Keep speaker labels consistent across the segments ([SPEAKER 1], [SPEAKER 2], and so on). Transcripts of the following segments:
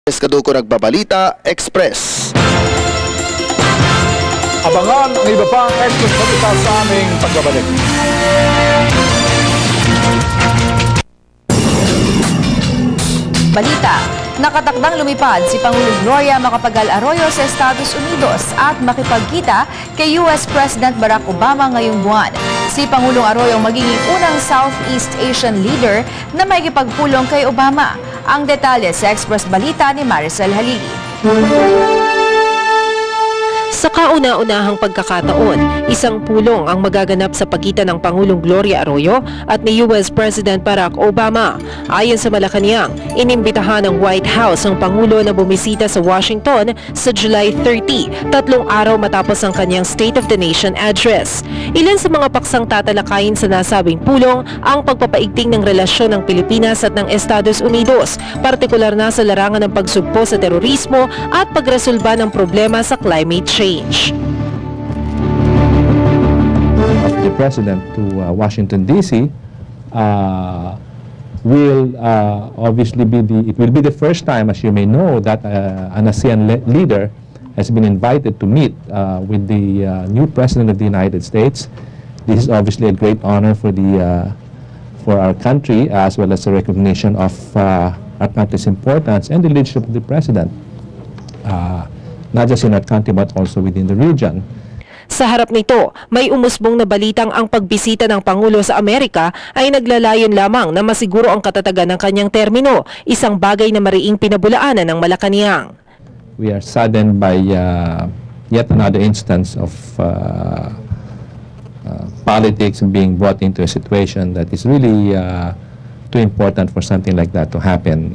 [SPEAKER 1] Kaduko Nagbabalita Express.
[SPEAKER 2] Abangan ang iba pang Express Balita sa aming pagbabalik.
[SPEAKER 3] Balita, nakatakdang lumipad si Pangulong Gloria Macapagal Arroyo sa Estados Unidos at makipagkita kay US President Barack Obama ngayong buwan. Si Pangulong Arroyo magiging unang Southeast Asian leader na makikipagpulong kay Obama. Ang detalye sa Express Balita ni Maricel Halili.
[SPEAKER 4] Sa kauna-unahang pagkakataon, isang pulong ang magaganap sa pagitan ng Pangulong Gloria Arroyo at ni US President Barack Obama. Ayon sa Malacanang, inimbitahan ng White House ang Pangulo na bumisita sa Washington sa July 30, 3 araw matapos ang kanyang State of the Nation address. Ilan sa mga paksang tatalakayin sa nasabing pulong ang pagpapaigting ng relasyon ng Pilipinas at ng Estados Unidos, partikular na sa larangan ng pagsugpo sa terorismo at pagresolba ng problema sa climate change.
[SPEAKER 5] Of the President to Washington D.C. Will obviously it will be the first time, as you may know, that an ASEAN leader has been invited to meet with the new President of the United States. This is obviously a great honor for our country, as well as a recognition of our country's importance and the leadership of the President. Not just in our country but also within the region.
[SPEAKER 4] Sa harap nito, may umusbong na balitang ang pagbisita ng Pangulo sa Amerika ay naglalayon lamang na masiguro ang katatagan ng kanyang termino, isang bagay na mariing pinabulaanan ng Malacanang.
[SPEAKER 5] We are saddened by yet another instance of politics being brought into a situation that is really too important for something like that to happen.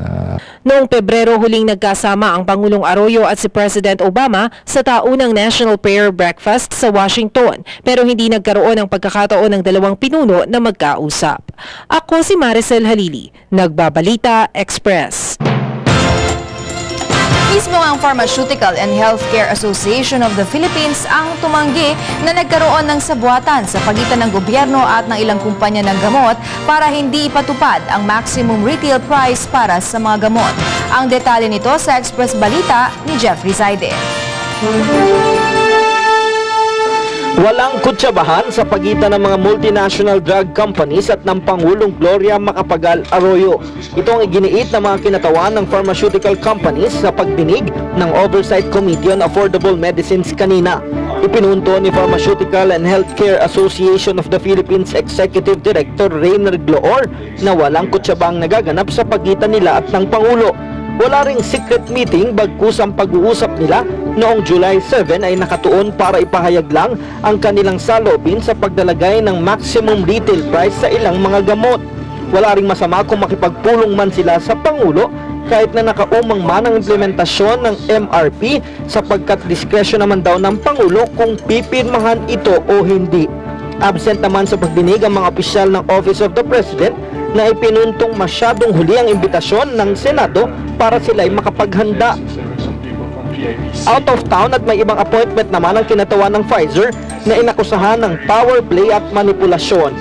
[SPEAKER 4] Noong Pebrero, huling nagkasama ang Pangulong Arroyo at si President Obama sa taunang National Prayer Breakfast sa Washington, pero hindi nagkaroon ng pagkakataon ng dalawang pinuno na magkausap. Ako si Maricel Halili, Nagbabalita Express.
[SPEAKER 3] Mismo ang Pharmaceutical and Healthcare Association of the Philippines ang tumanggi na nagkaroon ng sabuatan sa pagitan ng gobyerno at ng ilang kumpanya ng gamot para hindi ipatupad ang maximum retail price para sa mga gamot. Ang detalye nito sa Express Balita ni Jeffrey Zaide.
[SPEAKER 6] Walang kutsabahan sa pagitan ng mga multinational drug companies at ng Pangulong Gloria Macapagal Arroyo. Ito ang iginiit ng mga kinatawan ng pharmaceutical companies sa pagdinig ng Oversight Committee on Affordable Medicines kanina. Ipinunto ni Pharmaceutical and Healthcare Association of the Philippines Executive Director Rainer Gloor na walang kutsabang nagaganap sa pagitan nila at ng Pangulo. Wala ring secret meeting bagkus ang pag-uusap nila noong July 7 ay nakatuon para ipahayag lang ang kanilang saloobin sa pagdalagay ng maximum retail price sa ilang mga gamot. Wala ring masama kung makipagpulong man sila sa Pangulo kahit na nakaumang man ang implementasyon ng MRP sapagkat diskresyon naman daw ng Pangulo kung pipirmahan ito o hindi. Absent naman sa pagdinig ang mga opisyal ng Office of the President na ipinuntong masyadong huli ang imbitasyon ng Senado para sila ay makapaghanda. Out of town at may ibang appointment naman ang kinatawan ng Pfizer na inakusahan ng power play at manipulasyon.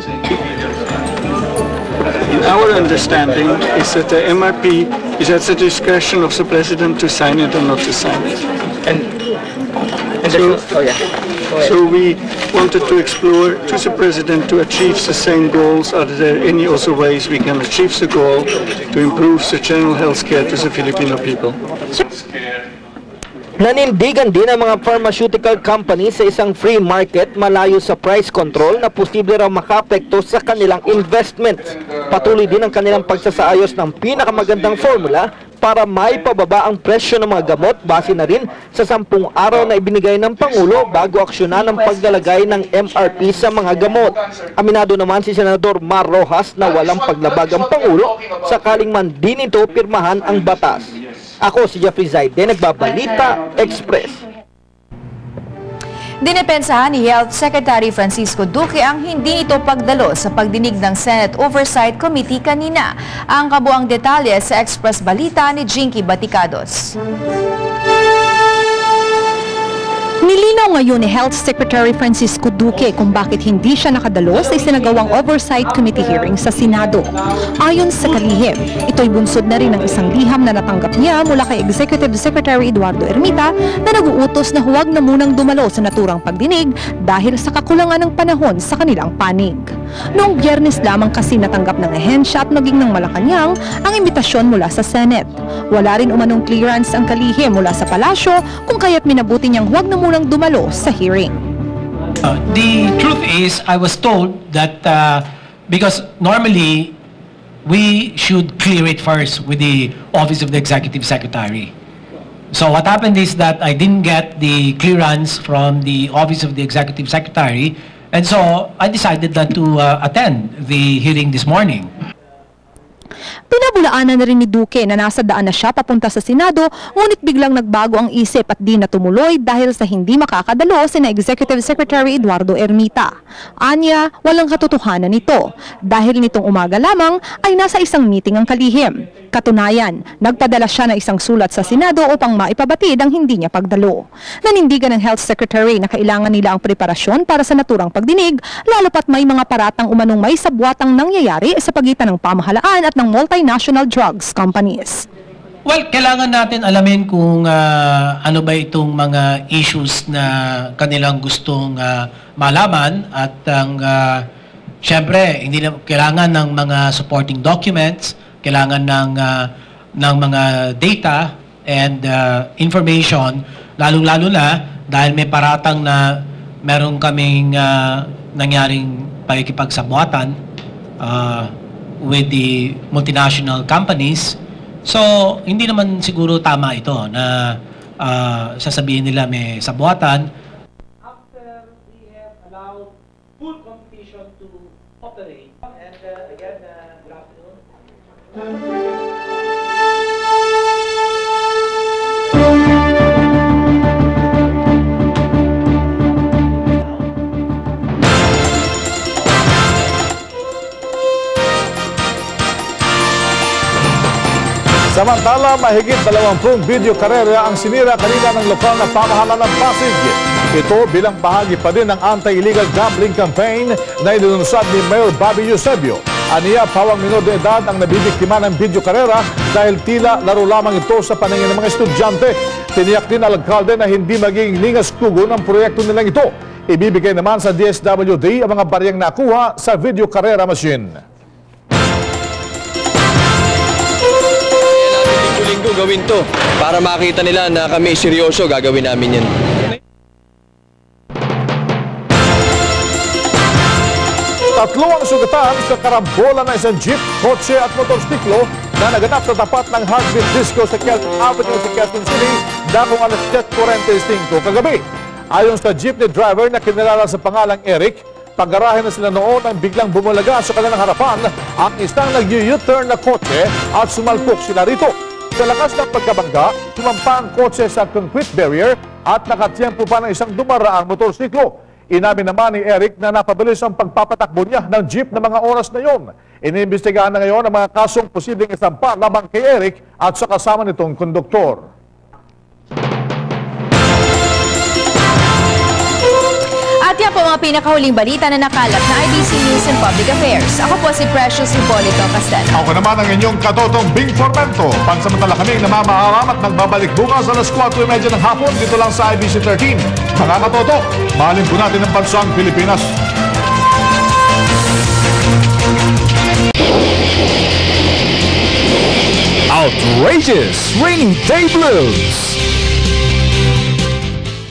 [SPEAKER 7] Our understanding is that the MRP is at the discretion of the President to sign it or not to sign it. So we wanted to explore to the President to achieve the same goals. Are there any other ways we can achieve the goal to improve the general health care to the Filipino people?
[SPEAKER 6] Nanindigan din ang mga pharmaceutical companies sa isang free market malayo sa price control na posible raw makapekto sa kanilang investments. Patuloy din ang kanilang pagsasaayos ng pinakamagandang formula para maipababa ang presyo ng mga gamot base na rin sa 10 araw na ibinigay ng Pangulo bago aksyonan ang paglalagay ng MRP sa mga gamot. Aminado naman si Senador Mar Rojas na walang paglabag ang Pangulo sakaling man din ito pirmahan ang batas. Ako si Jeffrey Zaide, Nagbabalita Express.
[SPEAKER 3] Dinepensahan ni Health Secretary Francisco Duque ang hindi ito pagdalo sa pagdinig ng Senate Oversight Committee kanina. Ang kabuang detalye sa Express Balita ni Jinky Baticados.
[SPEAKER 8] Nilinaw ngayon ni Health Secretary Francisco Duque kung bakit hindi siya nakadalo sa isinagawang Oversight Committee hearing sa Senado. Ayon sa kalihim, ito'y bunsod na rin ng isang liham na natanggap niya mula kay Executive Secretary Eduardo Ermita na nag-uutos na huwag na munang dumalo sa naturang pagdinig dahil sa kakulangan ng panahon sa kanilang panig. Noong Biyernes lamang kasi natanggap ng ahensya at maging ng Malacanang ang imbitasyon mula sa Senate. Wala rin umanong clearance ang kalihim mula sa palasyo kung kaya't minabuti niyang huwag na munang dumalo sa hearing.
[SPEAKER 9] The truth is, I was told that because normally we should clear it first with the Office of the Executive Secretary. So what happened is that I didn't get the clearance from the Office of the Executive Secretary, and so I decided not to attend the hearing this morning.
[SPEAKER 8] Pinabulaanan na rin ni Duque na nasa daan na siya papunta sa Senado, ngunit biglang nagbago ang isip at di na tumuloy dahil sa hindi makakadalo sina Executive Secretary Eduardo Ermita. Anya, walang katotohanan nito dahil nitong umaga lamang ay nasa isang meeting ang kalihim. Katunayan, nagpadala siya ng isang sulat sa Senado upang maipabatid ang hindi niya pagdalo. Nanindigan ng Health Secretary na kailangan nila ang preparasyon para sa naturang pagdinig, lalo pat may mga paratang umanong may sabwatang nangyayari sa pagitan ng pamahalaan at ng multinational drugs companies.
[SPEAKER 9] Well, kailangan natin alamin kung ano ba itong mga issues na kanilang gustong malaman at syempre, hindi na kailangan ng mga supporting documents, kailangan ng mga data and information, lalong-lalo na dahil may paratang na meron kaming nangyaring pakikipagsabwatan with the multinational companies. So, hindi naman siguro tama ito na sasabihin nila may sabwatan. After we have allowed full competition to operate, and again, good afternoon.
[SPEAKER 2] Samantala, mahigit 20 video karera ang sinira kanina ng lokal na pamahalaan ng Pasig. Ito bilang bahagi pa din ng anti-illegal gambling campaign na ilunsad ni Mayor Bobby Eusebio. Aniya, pawang minor de edad ang nabibiktima ng video karera dahil tila laro lamang ito sa paningin ng mga estudyante. Tiniyak din ang alkalde na hindi magiging lingas-kugo ng proyekto nilang ito. Ibibigay naman sa DSWD ang mga bariyang nakuha sa video karera machine.
[SPEAKER 10] Linggo gawin to para makita nila na kami seryoso, gagawin namin yan.
[SPEAKER 2] Tatlo ang sugatan sa karambola ng isang jeep, kotse at motorsiklo na naganap sa tapat ng Heartbeat Disco sa Quezon Avenue sa Quezon City dakong alas 7:45 kagabi. Ayon sa jeepney driver na kinilala sa pangalang Eric, pag-garahe na sila noon ang biglang bumulaga sa kanilang harapan ang isang nag-U-turn na kotse at sumalpok sila rito. Sa lakas ng pagkabangga, sumampa ang kotse sa concrete barrier at nakatiyempo pa ng isang dumaraang motorsiklo. Inamin naman ni Eric na napabilis ang pagpapatakbo niya ng jeep na mga oras na yon. Iniimbestigahan na ngayon ang mga kasong posibleng isampa labang kay Eric at sa kasama nitong konduktor.
[SPEAKER 3] At yan po mga pinakahuling balita na nakalap na IBC News and Public Affairs. Ako po si Precious Hipolito Castelo.
[SPEAKER 2] Ako naman ang inyong katotong Bing Formento. Pansamantala kaming namamaharam at nagbabalik bukas alas 4:30 ng hapon dito lang sa IBC 13. Mga katoto, mahalin po natin ang bansang Pilipinas.
[SPEAKER 11] Outrageous Rainy Day Blues.